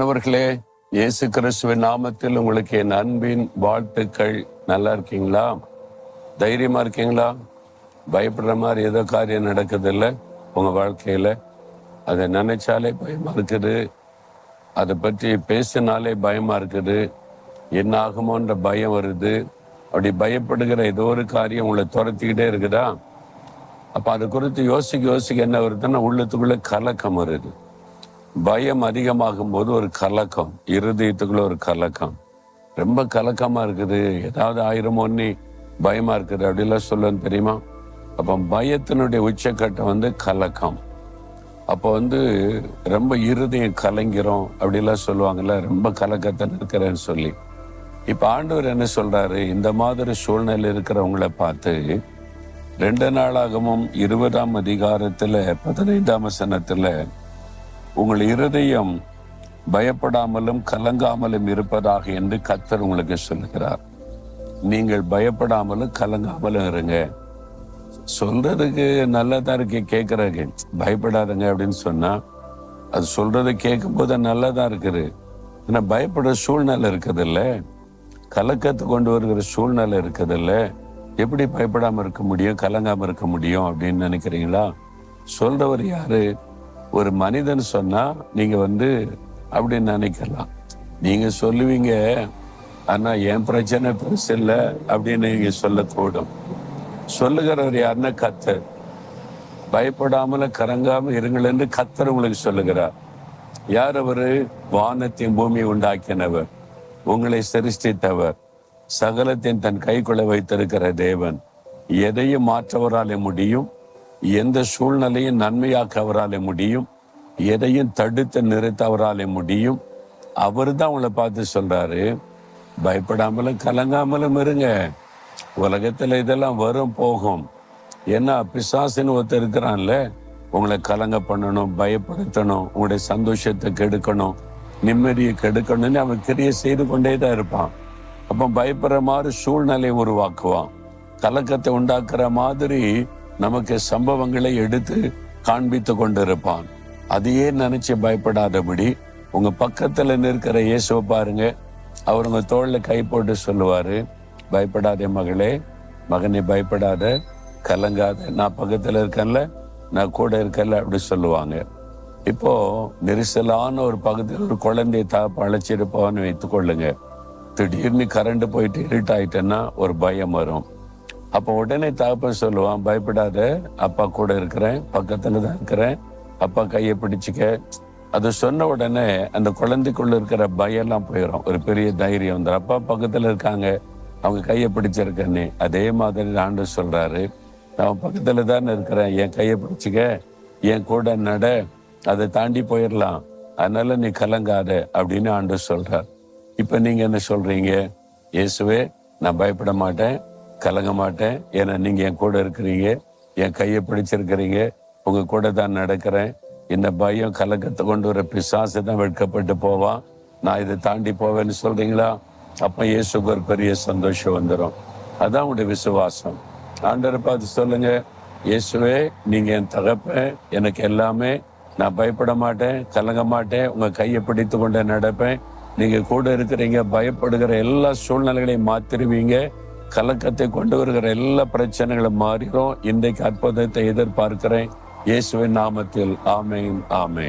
அன்பானவர்களே, இயேசு கிறிஸ்துவின் நாமத்தில் உங்களுக்கு என் அன்பின் வாழ்த்துக்கள். நல்லா இருக்கீங்களா? தைரியமா இருக்கீங்களா? பயப்படுற மாதிரி ஏதோ காரியம் நடக்குது இல்லை உங்க வாழ்க்கையில? அதை நினைச்சாலே பயமா இருக்குது, அதை பற்றி பேசினாலே பயமா இருக்குது, என்ன ஆகுமோன்ற பயம் வருது. அப்படி பயப்படுகிற ஏதோ ஒரு காரியம் உங்களை துரத்திக்கிட்டே இருக்குதா? அப்ப அது குறித்து யோசிக்க என்ன வருதுன்னா உள்ளத்துக்குள்ள கலக்கம் வருது. பயம் அதிகமாகும் போது ஒரு கலக்கம், இருதயத்துக்குள்ள ஒரு கலக்கம், ரொம்ப கலக்கமா இருக்குது, ஏதாவது ஆயிரமோன்னு பயமா இருக்குது அப்படிலாம் சொல்லுன்னு தெரியுமா? அப்ப பயத்தினுடைய உச்சக்கட்டம் கலக்கம். அப்போ ரொம்ப இருதயம் கலங்கிறோம் அப்படிலாம் சொல்லுவாங்கல்ல, ரொம்ப கலக்கத்தில் இருக்கிறேன்னு சொல்லி. இப்ப ஆண்டவர் என்ன சொல்றாரு, இந்த மாதிரி சூழ்நிலை இருக்கிறவங்களை பார்த்து 2 நாளாகமும் 20ஆம் அதிகாரத்துல 15ஆம் வசனத்துல உங்கள் இருதயம் பயப்படாமலும் கலங்காமலும் இருப்பதாக என்று கர்த்தர் உங்களுக்கு சொல்லுகிறார். நீங்கள் பயப்படாமலும் கலங்காமலும் இருங்க. சொல்றதுக்கு நல்லதா இருக்கு, கேட்கறதுக்கு பயப்படாதுங்க அப்படின்னு சொன்னா அது சொல்றது கேட்கும் போது நல்லதா இருக்குது. ஆனா பயப்படுற சூழ்நிலை இருக்குது இல்ல, கலக்கத்தை கொண்டு வருகிற சூழ்நிலை இருக்குது இல்ல, எப்படி பயப்படாம இருக்க முடியும், கலங்காம இருக்க முடியும் அப்படின்னு நினைக்கிறீங்களா? சொல்றவர் யாரு? ஒரு மனிதன் சொன்னா நீங்க அப்படின்னு நினைக்கலாம். நீங்க சொல்லுவீங்க, ஆனா என் பிரச்சனை பெருசு இல்லை அப்படின்னு நீங்க சொல்லக்கூடும். சொல்லுகிறவர் யாருன்னா கர்த்தர். பயப்படாமல கலங்காம இருங்கள் என்று கர்த்தர் உங்களுக்கு சொல்லுகிறார். யார் அவரு? வானத்தையும் பூமியை உண்டாக்கினவர், உங்களை சிருஷ்டித்தவர், சகலத்தையும் தன் கைக்குள்ள வைத்திருக்கிற தேவன். எதையும் மாற்றவராலே முடியும், எந்த சூழ்நிலையும் நன்மையாக்க அவராலே முடியும், எதையும் தடுத்து நிறுத்த அவராலே முடியும். அவரு தான் உங்களை பார்த்து சொல்றாரு, பயப்படாமலும் கலங்காமலும் இருங்க. உலகத்துல இதெல்லாம் வரும் போகும். ஏன்னா பிசாசுன்னு ஒருத்தர் இருக்கிறான்ல, உங்களை கலங்க பண்ணணும், பயப்படுத்தணும், உங்களுடைய சந்தோஷத்தை கெடுக்கணும், நிம்மதியை கெடுக்கணும்னு அவன் கிரியை செய்து கொண்டே தான் இருப்பான். அப்ப பயப்படுற மாதிரி சூழ்நிலையை உருவாக்குவான், கலக்கத்தை உண்டாக்குற மாதிரி நமக்கு சம்பவங்களை எடுத்து காண்பித்து கொண்டிருப்பான். அதையே நினைச்சு பயப்படாதபடி உங்க பக்கத்துல நிற்கிற இயேசுவை பாருங்க. அவர் உங்க தோள்ல கை போட்டு சொல்லுவாரு, பயப்படாதே மகளே, மகனே பயப்படாத, கலங்காத, நான் பக்கத்துல இருக்கேன்ல, நான் கூட இருக்கல அப்படி சொல்லுவாங்க. இப்போ நெரிசலான ஒரு பகுதியில் ஒரு குழந்தையை தாப்ப அழைச்சிருப்பான்னு வைத்துக் கொள்ளுங்க. திடீர்னு கரண்ட் போயிட்டு இருட்டாயிட்டேன்னா ஒரு பயம் வரும். அப்போ உடனே தகப்பன் சொல்லுவான், பயப்படாத, அப்பா கூட இருக்கிறேன், பக்கத்துல தான் இருக்கிறேன், அப்பா கையை பிடிச்சிக்க. அது சொன்ன உடனே அந்த குழந்தைக்குள்ள இருக்கிற பயம் எல்லாம் போயிடும், ஒரு பெரிய தைரியம் வந்துடும். அப்பா பக்கத்துல இருக்காங்க, அவங்க கையை பிடிச்சிருக்கேன்னு. அதே மாதிரி ஆண்டவர் சொல்றாரு, நான் பக்கத்துல தானே இருக்கிறேன், என் கையை பிடிச்சிக்க, என் கூட நட, அதை தாண்டி போயிடலாம், அதனால நீ கலங்காத அப்படின்னு ஆண்டவர் சொல்றார். இப்ப நீங்க என்ன சொல்றீங்க? இயேசுவே, நான் பயப்பட மாட்டேன், கலங்க மாட்டேன், ஏன்னா நீங்க என் கூட இருக்கிறீங்க, என் கையை பிடிச்சிருக்கிறீங்க, உங்க கூட தான் நடக்கிறேன். இந்த பயம் கலக்கத்தை கொண்டு வர பிசாசு தான் வெட்கப்பட்டு போவான், நான் இதை தாண்டி போவேன்னு சொல்றீங்களா? அப்ப இயேசுக்கு ஒரு பெரிய சந்தோஷம் வந்துடும். அதான் உங்களுடைய விசுவாசம். ஆண்டவரை பார்த்து சொல்லுங்க, இயேசுவே, நீங்க என் தகப்பன், எனக்கு எல்லாமே, நான் பயப்பட மாட்டேன், கலங்க மாட்டேன், உங்க கையை பிடித்து கொண்டு நடப்பேன், நீங்க கூட இருக்கிறீங்க, பயப்படுகிற எல்லா சூழ்நிலைகளையும் மாத்திருவீங்க, கலக்கத்தை கொண்டு வருகிற எல்லா பிரச்சனைகளும் மாறிடும். இன்றைக்கு அற்புதத்தை எதிர்பார்க்கிறேன். இயேசுவின் நாமத்தில் ஆமென், ஆமென்.